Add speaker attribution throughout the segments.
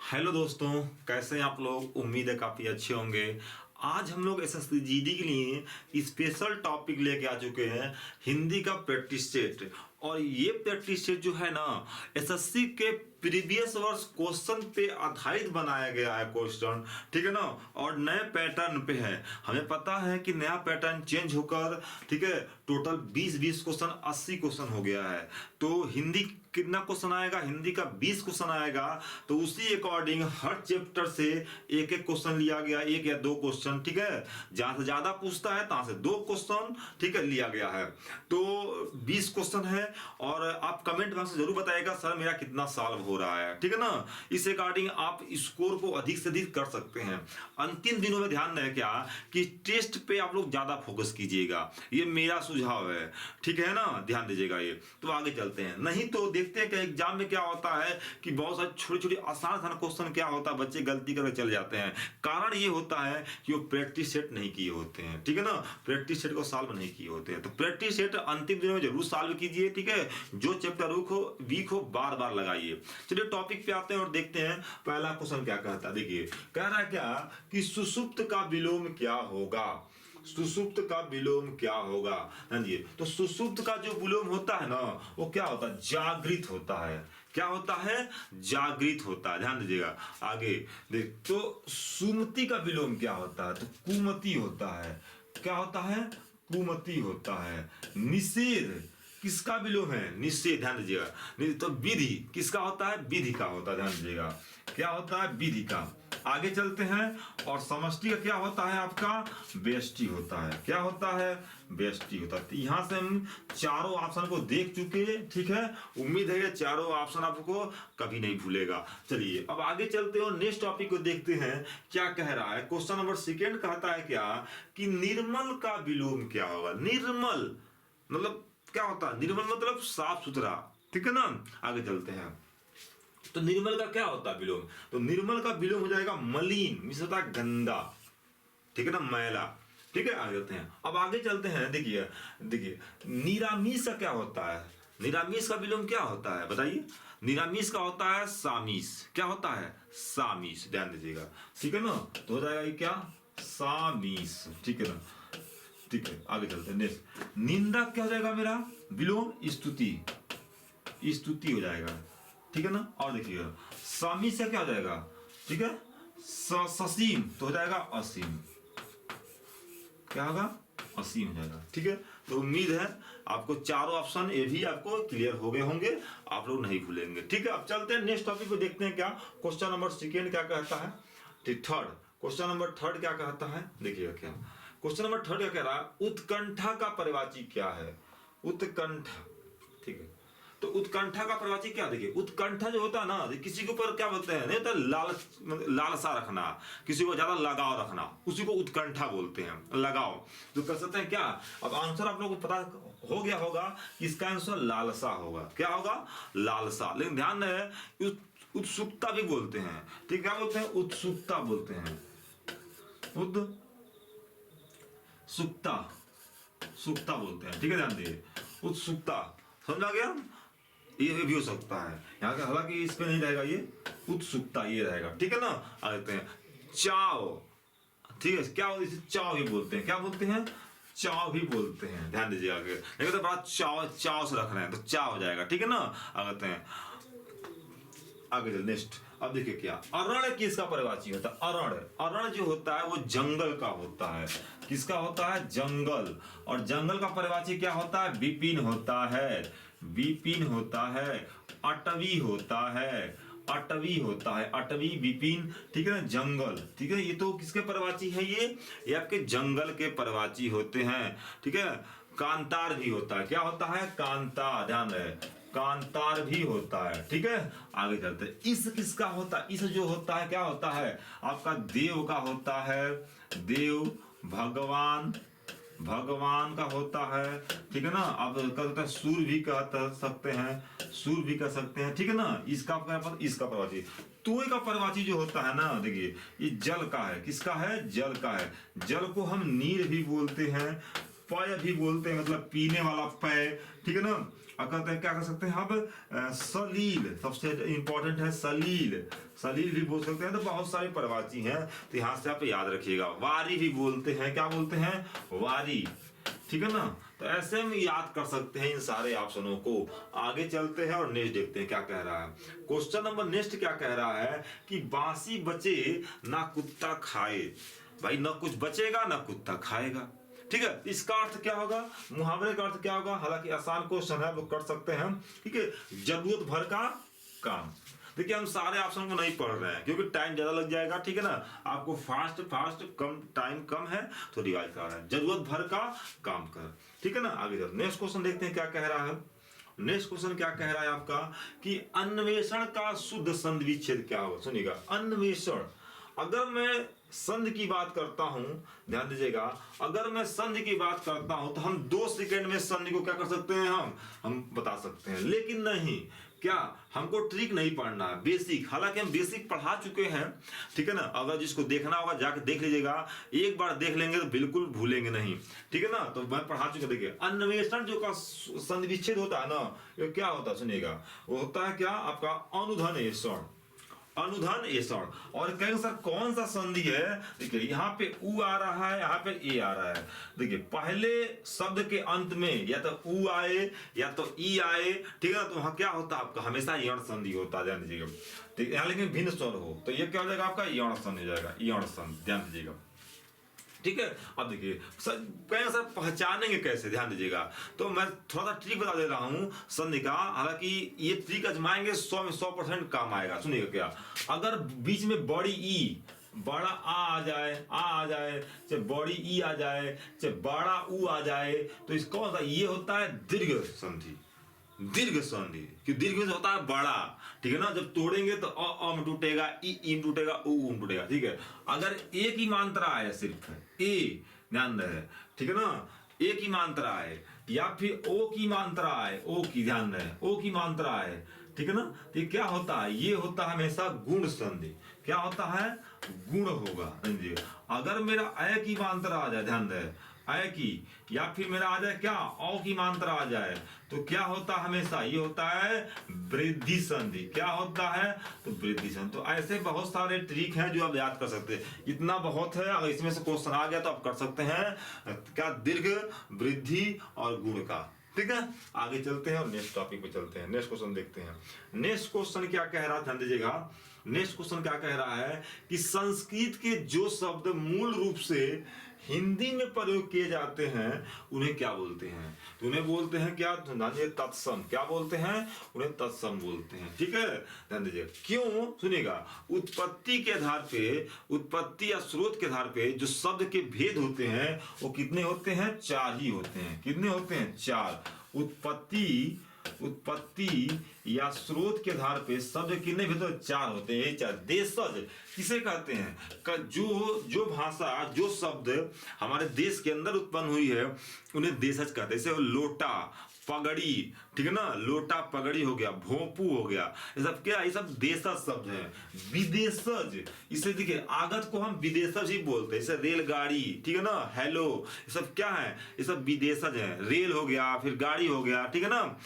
Speaker 1: Hello दोस्तों, कैसे हैं आप लोग। उम्मीद है काफ़ी अच्छे होंगे। आज हम लोग एसएससी जीडी के लिए स्पेशल टॉपिक लेके आ चुके हैं, हिंदी का प्रैक्टिस सेट। और ये प्रैक्टिस सेट जो है ना, एसएससी के प्रीवियस वर्ष क्वेश्चन पे आधारित बनाया गया है क्वेश्चन, ठीक है ना। और नए पैटर्न पे है। हमें पता है कि नया पैटर्न चेंज होकर, ठीक है, टोटल 20 क्वेश्चन 80 क्वेश्चन हो गया है। तो हिंदी कितना क्वेश्चन आएगा, हिंदी का 20 क्वेश्चन आएगा। तो उसी अकॉर्डिंग हर चैप्टर से एक एक क्वेश्चन लिया गया, एक या दो क्वेश्चन, ठीक है। जहां से ज्यादा पूछता है तहां से दो क्वेश्चन, ठीक है, लिया गया है। तो 20 क्वेश्चन है। और आप कमेंट बॉक्स में जरूर बताइएगा सर मेरा कितना सॉल्व हो रहा है, ठीक है ना। इस अकॉर्डिंग आप स्कोर को अधिक से अधिक कर सकते हैं। अंतिम दिनों में ध्यान रहे क्या कि टेस्ट पे आप लोग ज्यादा फोकस कीजिएगा, ये मेरा सुझाव है, ठीक है ना। ध्यान दीजिएगा ये। तो आगे चलते हैं। नहीं तो देखते हैं कि एग्जाम में क्या होता है कि बहुत सारे छोटे छोटे आसान क्वेश्चन क्या होता है, बच्चे गलती करके चले जाते हैं। कारण ये होता है कि वो प्रैक्टिस सेट नहीं किए होते हैं, ठीक है ना। प्रैक्टिस सेट को सॉल्व नहीं किए होते हैं। तो प्रैक्टिस सेट अंतिम दिनों में जरूर सॉल्व कीजिए, ठीक है। जो चैप्टर वीक हो बार बार लगाइए। चलिए टॉपिक पे आते हैं और देखते हैं पहला क्वेश्चन क्या कहता है। देखिए कह रहा है क्या कि सुषुप्त का विलोम क्या होगा। सुषुप्त का विलोम क्या होगा। जी, तो सुषुप्त का जो विलोम होता है ना, वो क्या होता है, जागृत होता है। क्या होता है, जागृत होता है। ध्यान दीजिएगा। आगे देख, तो सुमति का विलोम क्या होता है, तो कुमति होता है। क्या होता है, कुमति होता है। निषेध किसका विलोम है, निषेध। ध्यान दीजिएगा। तो विधि किसका होता है, विधि का होता है। ध्यान दीजिएगा, क्या होता है, विधि का। आगे चलते हैं। और समष्टि का क्या होता है, आपका व्यष्टि होता है। क्या होता है, व्यष्टि होता है। यहां से हम चारों ऑप्शन को देख चुके हैं, ठीक है। उम्मीद है ये चारों ऑप्शन आपको कभी नहीं भूलेगा। चलिए अब आगे चलते हैं और नेक्स्ट टॉपिक को देखते हैं क्या कह रहा है। क्वेश्चन नंबर सेकेंड कहता है क्या कि निर्मल का विलोम क्या होगा। निर्मल मतलब क्या होता है, निर्मल मतलब साफ सुथरा, ठीक है ना। आगे चलते हैं। तो निर्मल का क्या होता है विलोम, तो निर्मल का विलोम हो जाएगा मलिन, मींस होता है गंदा, ठीक है ना, मैला, ठीक है। आगे चलते हैं। अब आगे चलते हैं। देखिए देखिए निरामिष का क्या होता है, निरामिष का विलोम क्या होता है बताइए। निरामिष का होता है सामिस। क्या होता है, सामिस। ध्यान दीजिएगा, ठीक है ना। तो हो जाएगा ये क्या, सामिस, ठीक है ना। ठीक है, आगे चलते हैं। नेक्स्ट निंदा क्या हो जाएगा मेरा विलोम, स्तुति, स्तुति हो जाएगा, ठीक है ना। और देखिएगा सामी से क्या हो जाएगा, ठीक है, ससीम तो हो जाएगा असीम। क्या होगा, असीम हो जाएगा, ठीक है। तो उम्मीद है आपको चारों ऑप्शन ये भी आपको क्लियर हो गए होंगे, आप लोग नहीं भूलेंगे, ठीक है। अब चलते हैं नेक्स्ट टॉपिक को देखते हैं क्या क्वेश्चन नंबर सेकेंड क्या कहता है, ठीक। थर्ड क्वेश्चन नंबर थर्ड क्या कहता है, देखिएगा क्या क्वेश्चन नंबर थर्ड क्या कह रहा है। उत्कंठा का परिवाची क्या है, उत्कंठा, ठीक है। तो उत्कंठा का परिवाची क्या, देखिए उत्कंठा जो होता है ना, किसी के ऊपर क्या बोलते हैं, नहीं तो लालसा रखना, किसी को ज्यादा लगाव रखना, उसी को उत्कंठा बोलते हैं, लगाव। तो कर सकते हैं क्या, अब आंसर आप लोगों को पता हो गया होगा, इसका आंसर लालसा होगा। क्या होगा, लालसा। लेकिन ध्यान रहे उत्सुकता भी बोलते हैं, ठीक, क्या बोलते हैं, उत्सुकता बोलते हैं, उत्सुकता, सुकता बोलते हैं, ठीक है। ध्यान दिए, उत्सुकता, समझा गया। ये भी हो सकता है यहाँ का, हालांकि इस पे नहीं रहेगा, ये उत्सुकता ये रहेगा, ठीक है ना। आ जाते हैं चाव, ठीक है। क्या इसे चाव भी बोलते हैं, क्या बोलते हैं, चाव भी बोलते हैं। ध्यान दीजिए आगे, नहीं तो बड़ा चाव चाव से रख रहे हैं तो चाव हो जाएगा, ठीक है ना। आ जाते हैं आगे चल नेक्स्ट। अब देखिए क्या अरण किसका परिवाची होता है, अरण, अरण जो होता है वो जंगल का होता है। किसका होता है, जंगल। और जंगल का परिवाची क्या होता है, विपिन होता है, विपिन होता है। अटवी होता है, अटवी होता है, अटवी विपिन, ठीक है ना, जंगल, ठीक है। ये तो किसके परिवाची है, ये आपके जंगल के परिवाची होते हैं, ठीक है। कांतार भी होता है, क्या होता है, कांतार, ध्यान रहे, कांतार भी होता है, ठीक है। आगे चलते हैं। इस किसका होता है, इस जो होता है क्या होता है, आपका देव का होता है, देव, भगवान, भगवान का होता है, ठीक है ना। आप कहते हैं सूर भी कह सकते हैं, सूर भी कह सकते हैं, ठीक है ना। इसका प्रवाची, तोय का प्रवाची जो होता है ना, देखिए ये जल का है, किसका है, जल का है। जल को हम नीर भी बोलते हैं, पय भी बोलते हैं, मतलब पीने वाला पय, ठीक है ना। अब कहते हैं क्या कर सकते हैं अब सलील, सबसे इंपॉर्टेंट है सलील, सलील भी बोल सकते हैं। तो बहुत सारे प्रवाची हैं, तो यहाँ से आप याद रखिएगा। वारी भी बोलते हैं, क्या बोलते हैं, वारी, ठीक है ना। तो ऐसे हम याद कर सकते हैं इन सारे ऑप्शनों को। आगे चलते हैं और नेक्स्ट देखते हैं क्या कह रहा है। क्वेश्चन नंबर नेक्स्ट क्या कह रहा है कि बांसी बचे ना कुत्ता खाए। भाई ना कुछ बचेगा ना कुत्ता खाएगा, ठीक है। इसका अर्थ क्या होगा, मुहावरे का अर्थ क्या होगा। हालांकि आसान क्वेश्चन है, वो कर सकते हैं हम, ठीक है। जरूरत भर का काम। देखिए हम सारे ऑप्शन को नहीं पढ़ रहे हैं क्योंकि टाइम ज्यादा लग जाएगा, ठीक है ना। आपको फास्ट फास्ट कम टाइम कम है तो रिवाइज कर रहे हैं। जरूरत भर का काम कर, ठीक है ना। आगे चलो नेक्स्ट क्वेश्चन देखते हैं क्या कह रहा है। नेक्स्ट क्वेश्चन क्या कह रहा है आपका कि अन्वेषण का शुद्ध संधि विच्छेद क्या होगा। सुनिएगा, अन्वेषण, अगर मैं संधि की बात करता हूं, ध्यान दीजिएगा, अगर मैं संधि की बात करता हूं तो हम 2 सेकंड में संधि को क्या कर सकते हैं, हम बता सकते हैं। लेकिन नहीं, क्या हमको ट्रिक नहीं पढ़ना है, बेसिक। हालांकि हम बेसिक पढ़ा चुके हैं, ठीक है ना। अगर जिसको देखना होगा जाके देख लीजिएगा, एक बार देख लेंगे तो बिल्कुल भूलेंगे नहीं, ठीक है ना। तो मैं पढ़ा चुका। देखिए अन्वेषण जो का संधि विच्छेद होता है ना, ये क्या होता है सुनिएगा, वो होता है क्या आपका अनुधनेषण, अनुधनेषण। और कहेंगे सर कौन सा संधि है, देखिए यहाँ पे उ आ रहा है, यहाँ पे ए आ रहा है। देखिए पहले शब्द के अंत में या तो उ आए या तो ई आए, ठीक है ना। तो वहां क्या होता है आपका हमेशा यण संधि होता है, ध्यान दीजिएगा। ठीक है, यहाँ लेकिन भिन्न स्वर हो तो ये क्या हो जाएगा आपका यण संधि हो जाएगा, यण संधि, ध्यान दीजिएगा, ठीक है। अब देखिए सर कहेंगे सर पहचानेंगे कैसे, ध्यान दीजिएगा। तो मैं थोड़ा सा ट्रिक बता दे रहा हूं संधि का। हालांकि ये ट्रिक आजमाएंगे 100 में 100% काम आएगा। सुनिएगा क्या, अगर बीच में बड़ी ई, बड़ा आ जाए, आ जाए, चाहे बड़ी ई आ जाए, चाहे बड़ा ऊ आ जाए, तो इसका होता है, ये होता है दीर्घ संधि, दीर्घ संधि। कि दीर्घ में होता है बड़ा, ठीक है ना। जब तोड़ेंगे तो अ में टूटेगा, ई में टूटेगा, ऊ में टूटेगा, ठीक है। अगर एक ही मात्रा है, सिर्फ ए, ध्यान रहे, ठीक है ना, एक ही मात्रा है, या फिर ओ की मात्रा है, ओ की, ध्यान रहे, ओ की मात्रा है, ठीक है ना। तो ये क्या होता है, ये होता है हमेशा गुण संधि। क्या होता है, गुण होगा। अगर मेरा अ की मात्रा आ जाए, ध्यान रहे, अ की, या फिर मेरा आ जाए क्या औ की मात्रा आ जाए, तो क्या होता है हमेशा, ये होता है वृद्धि संधि। क्या होता है, तो वृद्धि संधि। तो ऐसे बहुत सारे ट्रिक हैं जो आप याद कर सकते हैं। इतना बहुत है, अगर इसमें से क्वेश्चन आ गया तो आप कर सकते हैं क्या, दीर्घ, वृद्धि और गुण का, ठीक है। आगे चलते हैं और नेक्स्ट टॉपिक पे चलते हैं। नेक्स्ट क्वेश्चन देखते हैं। नेक्स्ट क्वेश्चन क्या कह रहा है, ध्यान दीजिएगा। नेक्स्ट क्वेश्चन क्या कह रहा है कि संस्कृत के जो शब्द मूल रूप से हिंदी में प्रयोग किए जाते हैं उन्हें क्या बोलते हैं, तो उन्हें बोलते हैं क्या, तत्सम। क्या बोलते हैं, उन्हें तत्सम बोलते हैं, ठीक है। ध्यान दीजिए क्यों, सुनिएगा। उत्पत्ति के आधार पे, उत्पत्ति या स्रोत के आधार पे जो शब्द के भेद होते हैं वो कितने होते हैं, 4 ही होते हैं। कितने होते हैं, 4। उत्पत्ति या स्रोत के आधार पे शब्द कितने भेद, 4 होते हैं, यही 4। देशज किसे कहते हैं, जो भाषा, जो शब्द हमारे देश के अंदर उत्पन्न हुई है उन्हें देशज कहते हैं। जैसे लोटा, पगड़ी, ठीक है ना, लोटा पगड़ी हो गया, भोंपू हो गया, ये सब क्या, ये सब देशज शब्द हैं। विदेशज, इसे देखिए आगत को हम विदेशज ही बोलते हैं, जैसे रेलगाड़ी, ठीक है ना, हेलो, ये सब क्या है, ये सब विदेशज हैं। रेल हो गया, फिर गाड़ी हो गया, ठीक है ना,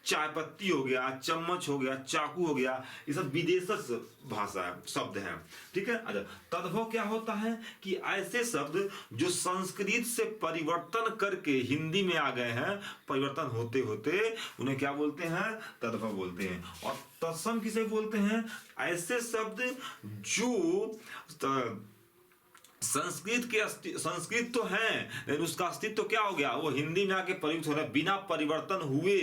Speaker 1: चाय पत्ती हो गया, चम्मच हो गया, चाकू हो गया, ये सब विदेशज भाषा शब्द हैं, ठीक है। अच्छा, तद्भव क्या होता है कि ऐसे शब्द जो संस्कृत से परिवर्तन करके हिंदी में आ गए हैं, परिवर्तन होते होते उन्हें क्या बोलते हैं, तद्भव बोलते हैं। और तत्सम किसे बोलते हैं, ऐसे शब्द जो संस्कृत तो है लेकिन उसका अस्तित्व क्या हो गया, वो हिंदी में आके प्रयुक्त हो रहा है बिना परिवर्तन हुए।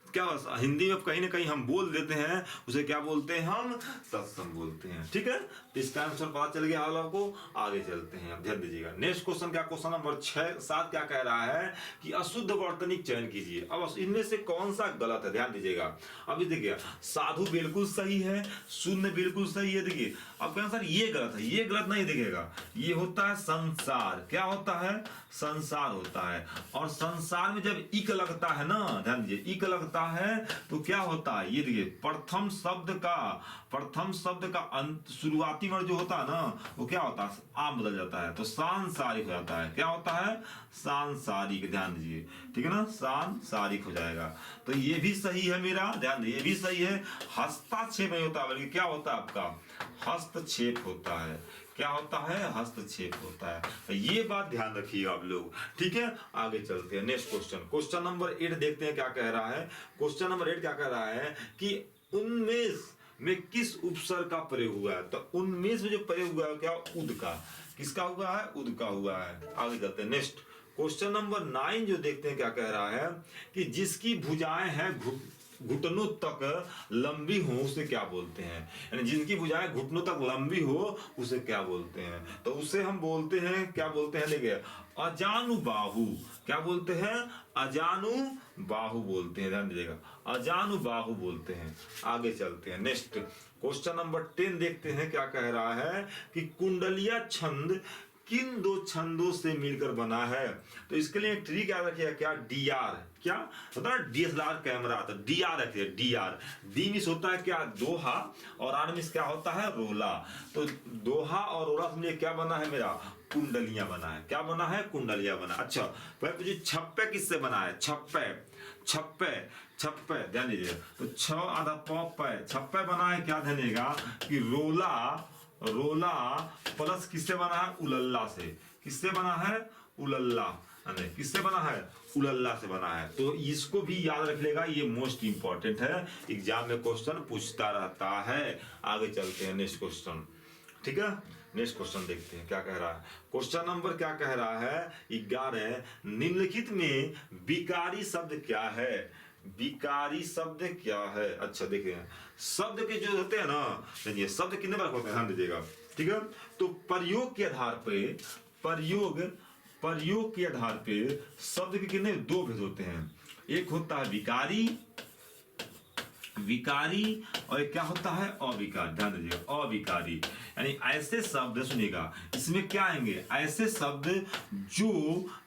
Speaker 1: क्या हिंदी में कहीं ना कहीं हम बोल देते हैं, उसे क्या बोलते हैं, हम तत्सम बोलते हैं, ठीक है। तो इसका आंसर पता चल गया आप लोगों को। आगे चलते हैं, ध्यान दीजिएगा। नेक्स्ट क्वेश्चन क्या, क्वेश्चन नंबर 7 क्या कह रहा है कि अशुद्ध वर्तनिक चयन कीजिए। अब इनमें से कौन सा गलत है, ध्यान दीजिएगा। अभी देखिए साधु बिल्कुल सही है, शून्य बिल्कुल सही है। देखिए अब कहें सर ये गलत है, ये गलत नहीं, दिखेगा ये होता है संसार। क्या होता है, संसार होता है। और संसार में जब इक लगता है ना, ध्यान दीजिए, इक लगता जाता है तो क्या होता है, ये देखिए प्रथम शब्द का अंत शुरुआती वर्ण जो होता है ना वो क्या होता है, आम बदल जाता है तो सांसारिक हो जाता है। क्या होता है, सांसारिक, ध्यान दीजिए, ठीक है ना, सांसारिक हो जाएगा। तो ये भी सही है मेरा, ध्यान दीजिए, ये भी सही है। हस्ताक्षेप नहीं होता बल्कि क्या होता है आपका, हस्तक्षेप होता है। क्या होता है, हस्तक्षेप होता है। ये बात ध्यान रखिए आप लोग, ठीक है। आगे चलते हैं नेक्स्ट क्वेश्चन, क्वेश्चन नंबर 8 देखते हैं क्या कह रहा है। क्वेश्चन नंबर 8 क्या कह रहा है कि उन्मेष में किस उपसर्ग का प्रयोग हुआ है। तो उन्मेष में जो प्रयोग हुआ है क्या, उद का, किसका हुआ है, उद का हुआ है। आगे चलते हैं नेक्स्ट क्वेश्चन नंबर 9 जो देखते हैं क्या कह रहा है कि जिसकी भुजाएं हैं घुटनों तक लंबी हो उसे क्या बोलते हैं। यानी जिनकी भुजाएं घुटनों तक लंबी हो उसे क्या बोलते हैं। तो उसे हम बोलते हैं, क्या बोलते हैं, देखिए अजानुबाहु। क्या बोलते हैं, अजानुबाहु बोलते हैं, ध्यान दीजिएगा, अजानुबाहु बोलते हैं। आगे चलते हैं नेक्स्ट क्वेश्चन नंबर 10 देखते हैं क्या कह रहा है कि कुंडलिया छंद किन दो छंदों से मिलकर बना है। तो इसके लिए ट्रिक याद रखिएगा, क्या, डीआर, क्या होता है, डीएसएलआर कैमरा, तो डीआर रखिए, डीआर, डी मिस होता है क्या, दोहा, और आर मिस क्या होता है, रोला। तो दोहा और रोला से क्या बना है मेरा, कुंडलियां बना है। क्या बना है, कुंडलियां बना। अच्छा फिर मुझे छप्पे किससे बना है, छप्पे, ध्यान दीजिए, तो छ आधा पै, छप्पे बना है, क्या ध्यान दीजिएगा कि रोला प्लस किससे बना है, उलल्ला से। किससे बना है, उलल्ला, किससे बना है, उलल्ला से बना है। तो इसको भी याद रख लेगा, ये मोस्ट इंपॉर्टेंट है, एग्जाम में क्वेश्चन पूछता रहता है। आगे चलते हैं नेक्स्ट क्वेश्चन, ठीक है। नेक्स्ट क्वेश्चन देखते हैं क्या कह रहा है। क्वेश्चन नंबर क्या कह रहा है, 11, निम्नलिखित में विकारी शब्द क्या है। विकारी शब्द क्या है। अच्छा देखिए शब्द के जो होते हैं ना, देखिए शब्द कितने बार होते हैं, ध्यान दीजिएगा, ठीक है। तो प्रयोग के आधार पे शब्द के कितने, 2 भेद होते हैं। एक होता है विकारी और एक क्या होता है, अविकारी। ध्यान दीजिएगा, अविकारी, यानी ऐसे शब्द, सुनिएगा इसमें क्या आएंगे, ऐसे शब्द जो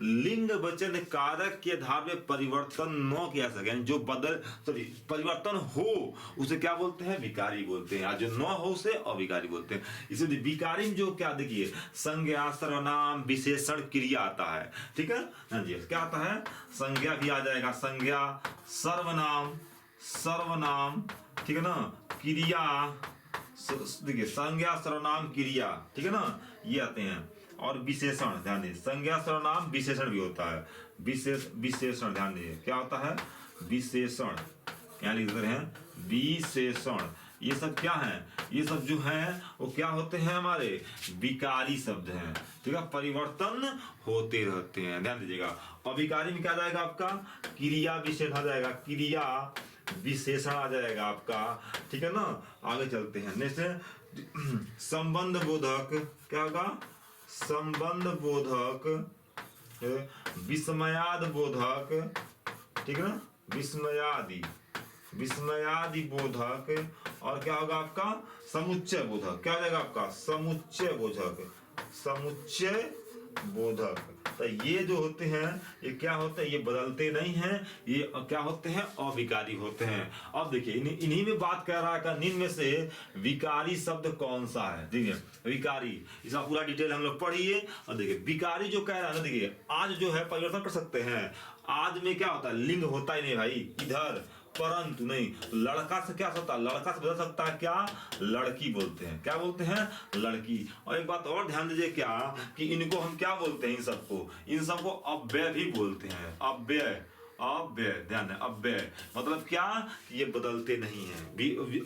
Speaker 1: लिंग वचन कारक के आधार पे परिवर्तन न किया सके, जो परिवर्तन हो उसे क्या बोलते हैं, विकारी बोलते हैं, और जो न हो उसे अविकारी बोलते हैं। इसलिए विकारी में जो क्या देखिए, संज्ञा, सर्वनाम, विशेषण, क्रिया आता है, ठीक है। हाँ जी, क्या आता है, संज्ञा भी आ जाएगा, संज्ञा, सर्वनाम, ठीक है ना, क्रिया, देखिए संज्ञा, सर्वनाम, क्रिया, ठीक है ना, ये आते हैं। और विशेषण, ध्यान दीजिए, संज्ञा, सर्वनाम, विशेषण भी होता है, विशेषण, ध्यान दीजिए क्या होता है, विशेषण, क्या लिख रहे हैं, विशेषण। ये सब क्या है, ये सब जो है वो क्या होते हैं, हमारे विकारी शब्द हैं, ठीक है, परिवर्तन होते रहते हैं, ध्यान दीजिएगा। अविकारी में क्या जाएगा आपका, क्रिया विशेषण आ जाएगा, क्रिया विशेषण आ जाएगा आपका, ठीक है ना। आगे चलते हैं नेक्स्ट, संबंध बोधक, क्या होगा, संबंध बोधक, विस्मयाद बोधक, ठीक है ना, विस्मयादि बोधक, और क्या होगा आपका, समुच्चय बोधक। क्या हो जाएगा आपका, समुच्चय बोधक। तो ये जो होते हैं ये क्या होते हैं, ये बदलते नहीं हैं, ये क्या होते हैं, अविकारी होते हैं। अब देखिए इन्हीं में बात कर रहा है, निम्न में से विकारी शब्द कौन सा है। देखिए विकारी, इसका पूरा डिटेल हम लोग पढ़िए। और देखिए विकारी जो कह रहा है ना, देखिए आज जो है परिवर्तन कर सकते हैं। आज में क्या होता है, लिंग होता ही नहीं भाई, इधर परंतु नहीं, लड़का से क्या होता है, लड़का से बदल सकता है, क्या, लड़की बोलते हैं। क्या बोलते हैं, लड़की। और एक बात और ध्यान दीजिए, क्या कि इनको हम क्या बोलते हैं, इन सबको अव्यय भी बोलते हैं, अव्यय, ध्यान दें, अव्यय मतलब क्या, ये बदलते नहीं है।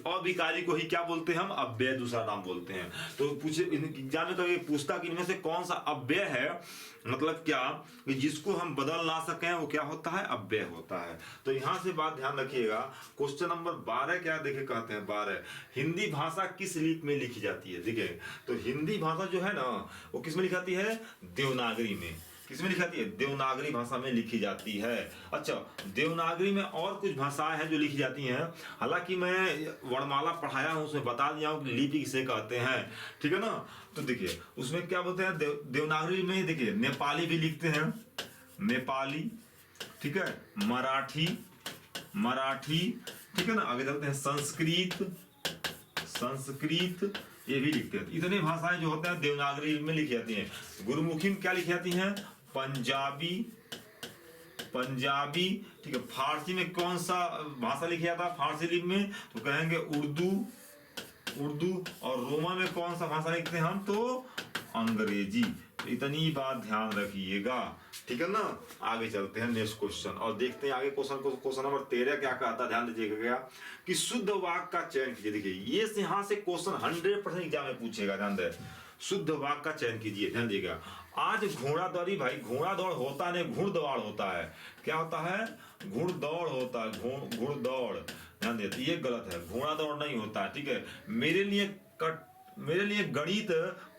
Speaker 1: अविकारी को ही क्या बोलते हैं हम, अव्यय दूसरा नाम बोलते हैं। तो पूछे एग्जाम में कभी पूछता कि इनमें से कौन सा अव्यय है, मतलब क्या कि जिसको हम बदल ना सकें वो क्या होता है, अव्यय होता है। तो यहां से बात ध्यान रखिएगा। क्वेश्चन नंबर 12 क्या देखे, कहते हैं 12, हिंदी भाषा किस लिपि में लिखी जाती है। देखिए तो हिंदी भाषा जो है ना वो किस में लिखी जाती है, देवनागरी में। किसमें लिखी जाती है, देवनागरी भाषा में लिखी जाती है। अच्छा देवनागरी में और कुछ भाषाएं हैं जो लिखी जाती हैं, हालांकि मैं वर्णमाला पढ़ाया हूं, उसमें बता दिया हूं कि लिपि किसे कहते हैं, ठीक है ना। तो देखिए उसमें क्या बोलते हैं, देवनागरी में देखिए नेपाली भी लिखते हैं, नेपाली, ठीक है, मराठी, मराठी, ठीक है ना। आगे चलते हैं संस्कृत, संस्कृत ये भी लिखते हैं। इतने भाषाएं जो होते हैं देवनागरी में लिखी जाती हैं। गुरुमुखी में क्या लिखी जाती हैं? पंजाबी, पंजाबी, ठीक है। फारसी में कौन सा भाषा लिखा जाता है फारसी लिपि में? तो कहेंगे उर्दू, उर्दू। और रोमन में कौन सा भाषा लिखते हैं हम? तो अंग्रेजी। तो इतनी बात ध्यान रखिएगा, ठीक है ना। आगे चलते हैं नेक्स्ट क्वेश्चन और देखते हैं आगे क्वेश्चन को। क्वेश्चन नंबर 13 क्या कहता है, ध्यान दीजिएगा क्या कि शुद्ध वाक्य का चयन कीजिए। देखिए ये यहाँ से क्वेश्चन 100% एग्जाम में पूछेगा, ध्यान दें। शुद्ध वाक्य का चयन कीजिए, ध्यान दीजिएगा। आज घोड़ा दौड़ी, भाई घोड़ा दौड़ होता नहीं, घुड़दौड़ होता है। क्या होता है? घुड़दौड़ होता है, घुड़दौड़। ध्यान देते, ये गलत है, घोड़ा दौड़ नहीं होता है, ठीक है। मेरे लिए गणित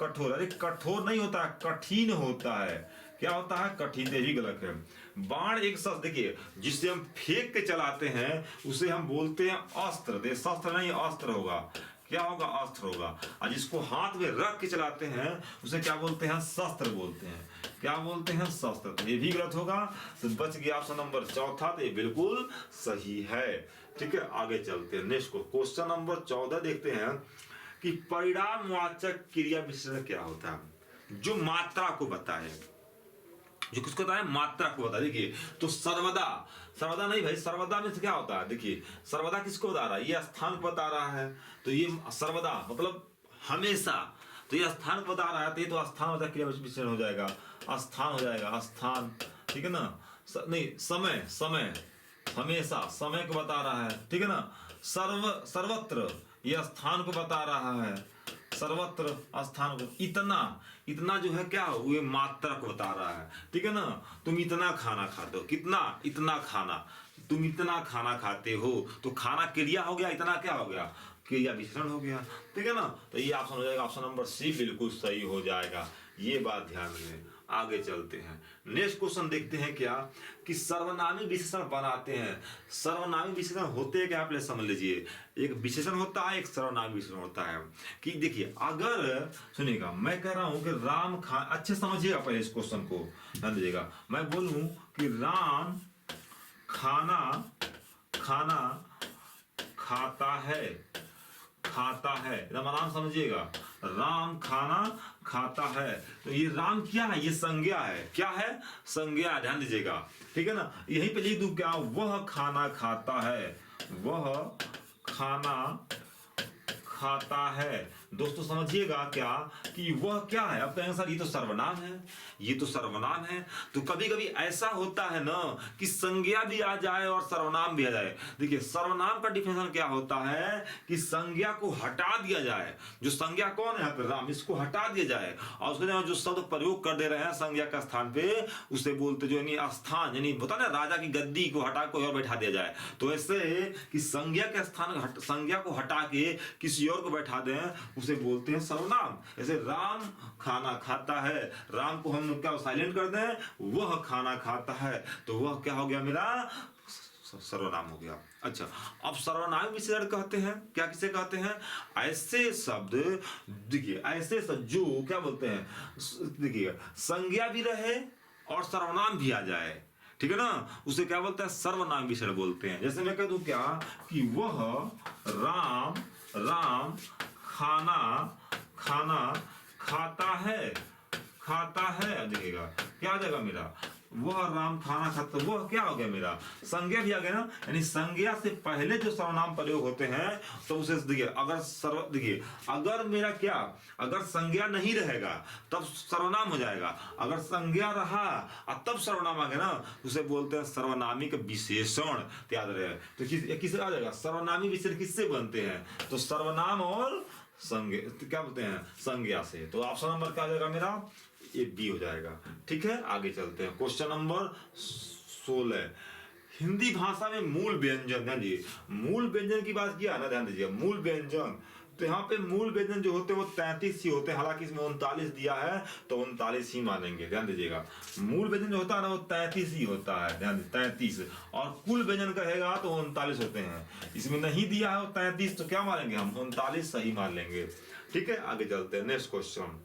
Speaker 1: कठोर, अरे कठोर नहीं होता, कठिन होता है। क्या होता है? कठिन। ये भी गलत है। बाण एक शस्त्र, देखिए जिससे हम फेंक के चलाते हैं उसे हम बोलते हैं अस्त्र। दे शस्त्र नहीं, अस्त्र होगा। क्या होगा? अस्त्र होगा। और जिसको हाथ में रख के चलाते हैं उसे क्या बोलते हैं? शस्त्र बोलते हैं। क्या बोलते हैं? शस्त्र। तो ये भी गलत होगा। तो बच गया ऑप्शन नंबर चौथा, तो ये बिल्कुल सही है, ठीक है। आगे चलते हैं नेक्स्ट को। क्वेश्चन नंबर 14 देखते हैं कि परिणामवाचक क्रिया विशेषण क्या होता है? जो मात्रा को बताए, जो किसको बताए? मात्रा को बता। देखिए तो सर्वदा, सर्वदा नहीं भाई, सर्वदा में क्या होता है? देखिए सर्वदा किसको बता रहा है? ये स्थान को बता रहा है। तो ये सर्वदा मतलब हमेशा, तो ये स्थान को बता रहा है, तो ये तो स्थान वाचक क्रिया विशेषण हो जाएगा, स्थान हो जाएगा, स्थान, ठीक है ना। नहीं, समय, समय, हमेशा समय को बता रहा है, ठीक है ना। सर्वत्र, यह स्थान को बता रहा है, सर्वत्र स्थान को। इतना, इतना जो है क्या, वो मात्रा को बता रहा है, ठीक है ना। तुम इतना खाना खाते हो, कितना? इतना खाना, तुम इतना खाना खाते हो। तो खाना क्रिया हो गया, इतना क्या हो गया? क्रिया विशेषण हो गया, ठीक है ना। तो ये ऑप्शन हो जाएगा, ऑप्शन नंबर सी बिल्कुल सही हो जाएगा। ये बात ध्यान में। आगे चलते हैं नेक्स्ट क्वेश्चन देखते हैं क्या कि सर्वनामी विशेषण बनाते हैं। सर्वनामी विशेषण होते हैं क्या? आप समझ लीजिए, एक विशेषण होता है, एक सर्वनामी विशेषण होता है। कि देखिए अगर सुनिएगा, मैं कह रहा हूं कि राम अच्छे समझिएगा पहले इस क्वेश्चन को, ध्यान दीजिएगा। मैं बोलूं कि राम खाना, खाना खाता है, खाता है, एकदम आराम समझिएगा। राम खाना खाता है, तो ये राम क्या है? ये संज्ञा है। क्या है? संज्ञा, ध्यान दीजिएगा, ठीक है ना। यहीं पे लिख दूं क्या? वह खाना खाता है, वह खाना खाता है। दोस्तों समझिएगा क्या कि वह क्या है? अब कहेंगे सर ये तो सर्वनाम है, ये तो सर्वनाम है। तो कभी कभी ऐसा होता है ना कि संज्ञा भी आ जाए और सर्वनाम भी आ जाए। देखिए सर्वनाम का डिफिनेशन क्या होता है कि संज्ञा को हटा दिया जाए। जो संज्ञा कौन है यहाँ पे? राम, इसको हटा दिया जाए और उसके जो शब्द प्रयोग कर दे रहे हैं संज्ञा का स्थान पे, उसे बोलते जो यानी स्थान, यानी होता ना राजा की गद्दी को हटा कोई और बैठा दिया जाए। तो ऐसे कि संज्ञा के स्थान, संज्ञा को हटा के किसी और को बैठा दें, उसे बोलते हैं सर्वनाम। जैसे राम खाना खाता है, राम को हम क्या साइलेंट कर दें, वह खाना खाता है, तो वह क्या हो गया? मेरा सर्वनाम हो गया। अच्छा, अब सर्वनाम विशेषण कहते हैं क्या? किसे कहते हैं? ऐसे शब्द, देखिए ऐसे शब्द जो क्या बोलते हैं, देखिए संज्ञा भी रहे और सर्वनाम भी आ जाए, ठीक है ना, उसे क्या बोलते हैं? सर्वनाम विशेषण बोलते हैं। जैसे मैं कह दूं क्या कि वह राम, राम खाना, खाना खाता है, खाता है। देखिएगा क्या आ जाएगा मेरा? वह राम खाना खाता, वह क्या हो गया? मेरा संज्ञा भी आ गया ना। यानी संज्ञा से पहले जो सर्वनाम प्रयोग होते हैं तो उसे देखिए, अगर देखिए अगर मेरा क्या, अगर संज्ञा नहीं रहेगा तब सर्वनाम हो जाएगा, अगर संज्ञा रहा और तब सर्वनाम आ गया ना, उसे बोलते हैं सर्वनामिक विशेषण। याद रहे तो किससे आ जाएगा? सर्वनामी विशेषण किससे बनते हैं? तो सर्वनाम और संज्ञा, तो क्या बोलते हैं? संज्ञा से। तो ऑप्शन नंबर क्या आ जाएगा मेरा? ये बी हो जाएगा, ठीक है। आगे चलते हैं क्वेश्चन नंबर 16। हिंदी भाषा में मूल व्यंजन, ध्यान दीजिए, मूल व्यंजन की बात किया ना, ध्यान दीजिए मूल व्यंजन। तो यहाँ पे मूल व्यंजन जो होते हैं वो 33 ही होते हैं, हालांकि इसमें 39 दिया है तो 39 ही मानेंगे। ध्यान दीजिएगा, मूल व्यंजन जो होता है ना वो 33 ही होता है, ध्यान 33। और कुल व्यंजन कहेगा तो 39 होते हैं। इसमें नहीं दिया है 33, तो क्या मानेंगे हम? 39 सही मान लेंगे, ठीक है। आगे चलते हैं नेक्स्ट क्वेश्चन।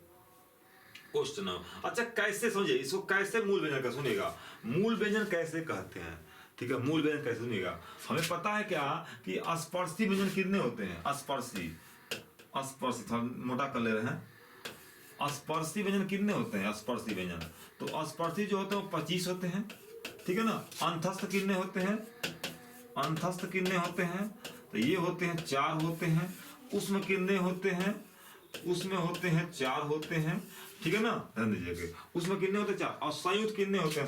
Speaker 1: क्वेश्चन अच्छा कैसे समझिए इसको, कैसे मूल व्यंजन का सुनिएगा, मूल व्यंजन कैसे कहते हैं? ठीक है, मूल व्यंजन कैसे सुनिएगा। हमें पता है क्या कि स्पर्शी व्यंजन कितने होते हैं, स्पर्शी थोड़ा मोटा कर ले रहे हैं। स्पर्शी व्यंजन कितने होते हैं, स्पर्शी व्यंजन, तो स्पर्शी जो होते हैं वो 25 होते हैं, ठीक है ना। अंतस्थ कितने होते हैं, अंतस्थ कितने होते हैं, तो ये होते हैं 4 होते हैं। उसमें कितने होते हैं, उसमें होते हैं 4 होते हैं, ठीक है ना, ध्यान दीजिएगा। उसमें कितने होते हैं 4, और संयुक्त कितने होते हैं,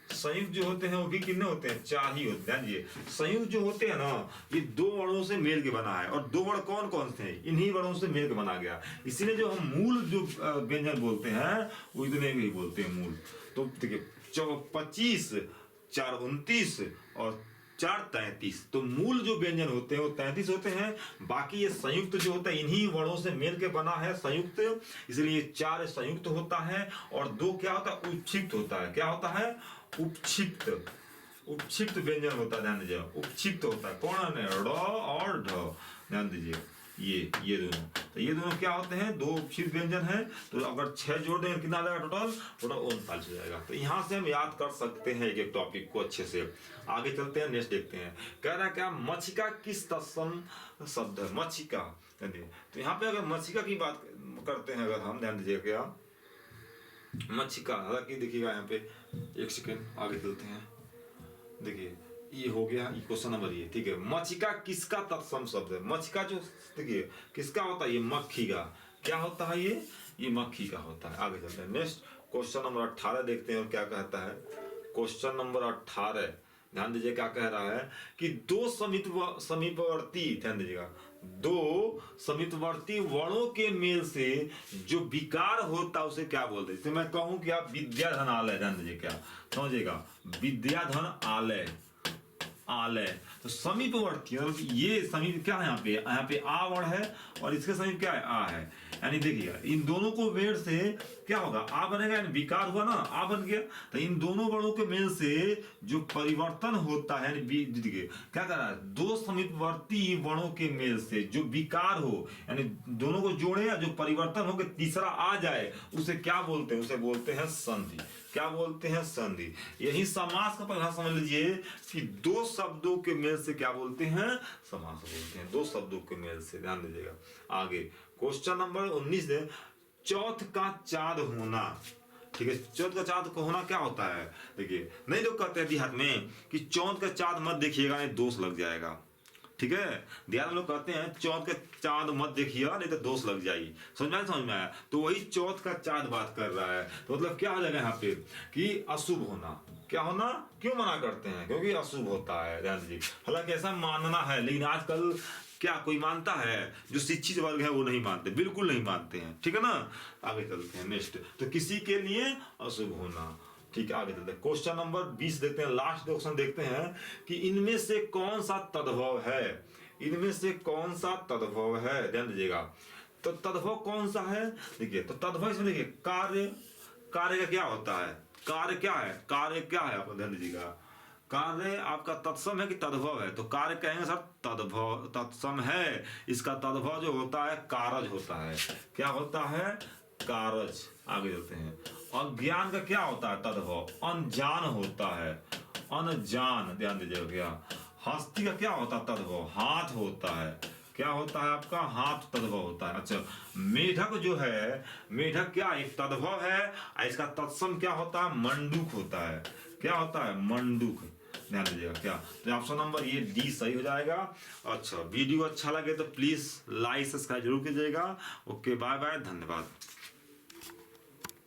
Speaker 1: संयुक्त जो होते हैं वो भी कितने होते हैं, 4 ही होते हैं। ध्यान दीजिए, संयुक्त जो होते हैं ना, ये 2 वर्णों से मिल के बना है, और 2 वर्ण कौन कौन से हैं, इन्हीं वर्णों से मिल के बना गया। इसीलिए जो हम मूल जो व्यंजन बोलते हैं वो इतने ही बोलते हैं मूल। तो देखिए 25, 4 29 और 4 33, तो मूल जो व्यंजन होते हैं वो 33 होते हैं। बाकी ये संयुक्त जो होता है इन्हीं वर्णों से मिल के बना है संयुक्त, इसलिए 4 संयुक्त होता है और 2 क्या होता है, उपक्षिप्त होता है। क्या होता है, उपक्षिप्त व्यंजन होता है। ध्यान दीजिए, उपक्षिप्त होता है, कौन है, ड और ढ। ध्यान दीजिए, ये दोनों, तो ये दोनों क्या होते हैं, 2 उपक्षिप्त व्यंजन है। तो अगर 6 जोड़ देंगे कितना आ जाएगा, टोटल 39 हो जाएगा। तो यहाँ से हम याद कर सकते हैं एक टॉपिक को अच्छे से। आगे चलते हैं, नेक्स्ट देखते हैं। कह रहा है क्या, मच्छिका किस तत्सम शब्द है, मच्छिका। तो यहाँ पे अगर मच्छिका की बात करते हैं, अगर हम ध्यान दीजिए क्या, मच्छिका, हालांकि देखिएगा यहाँ पे, एक सेकेंड आगे चलते हैं। देखिए ये हो गया, ये क्वेश्चन नंबर ये, ठीक है। मच्छिका किसका तत्सम शब्द है, मच्छिका जो देखिए किसका होता है, ये मक्खी का। क्या होता है ये मक्खी का होता है। आगे चलते हैं, नेक्स्ट क्वेश्चन नंबर 18 देखते हैं और क्या कहता है। क्वेश्चन नंबर 18, ध्यान दीजिए क्या कह रहा है कि 2 समीपवर्ती, ध्यान दीजिएगा, 2 समीपवर्ती वर्णों के मेल से जो विकार होता है उसे क्या बोलते हैं। जैसे मैं कहूं कि आप विद्याधन आलय, ध्यान दीजिए क्या समझिएगा, विद्याधन आलय, तो समीपवर्ती, और ये समीप क्या है, यहाँ पे आ वर्ण है और इसके समीप क्या है, आ है। यानी देखिएगा इन दोनों को मेल से क्या होगा, आ बनेगा, यानी विकार हुआ ना, आ बन गया। तो इन दोनों वर्णों के मेल से जो परिवर्तन होता है, यानी देखिए क्या कर रहा है, 2 समीपवर्ती वर्णों के मेल से जो विकार हो, यानी दोनों को जोड़े या जो परिवर्तन हो के तीसरा आ जाए, उसे क्या बोलते हैं, उसे बोलते हैं संधि। क्या बोलते हैं, संधि। यही समास का परिभाषा समझ लीजिए कि 2 शब्दों के मेल से क्या बोलते हैं, समास बोलते हैं, 2 शब्दों के मेल से। ध्यान दीजिएगा। आगे क्वेश्चन नंबर 19 है, चौथ का चाँद होना, ठीक है। चौथ का चाँद को होना क्या होता है, देखिए नहीं लोग कहते हैं देहात में कि चौथ का चाँद मत देखिएगा नहीं दोष लग जाएगा, ठीक है। ध्यान लोग कहते हैं चौथ का चाँद मत देखिए नहीं तो दोष लग जाएगी। समझ में आया, तो वही चौथ का चाँद बात कर रहा है। तो मतलब क्या हो जाएगा यहाँ पे कि अशुभ होना। क्या होना, क्यों मना करते हैं, क्योंकि अशुभ होता है। ध्यान दीजिए, हालांकि ऐसा मानना है, लेकिन आजकल क्या कोई मानता है, जो शिक्षित वर्ग है वो नहीं मानते, बिल्कुल नहीं मानते हैं, ठीक है ना। आगे चलते हैं, नेक्स्ट, तो किसी के लिए अशुभ होना, ठीक है। आगे चलते हैं, क्वेश्चन नंबर 20 देखते हैं, लास्ट क्वेश्चन देखते हैं कि इनमें से कौन सा तद्भव है, इनमें से कौन सा तद्भव है। ध्यान दीजिएगा, तो तद्भव कौन सा है, देखिए तो तद्भव इसमें देखिए कार्य का क्या होता है, कार्य क्या है आप ध्यान दीजिएगा। कार्य आपका तत्सम है कि तद्भव है, तो कार्य कहेंगे सर तद्भव, तत्सम है। इसका तद्भव जो होता है कारज होता है। क्या होता है, कारज। आगे चलते हैं, और ज्ञान का क्या होता है, तद्भव अनजान होता है, अनजान। ध्यान दीजिएगा, क्या हस्ती का क्या होता है, तद्भव हाथ होता है। क्या होता है आपका, हाथ तद्भव होता है। अच्छा, मेढक जो है, मेढक क्या एक तद्भव है, इसका तत्सम क्या होता है, मंडूक होता है। क्या होता है, मंडूक। ध्यान दीजिएगा क्या, तो ऑप्शन नंबर ये डी सही हो जाएगा। अच्छा, वीडियो अच्छा लगे तो प्लीज लाइक सब्सक्राइब जरूर कीजिएगा। ओके, बाय बाय, धन्यवाद।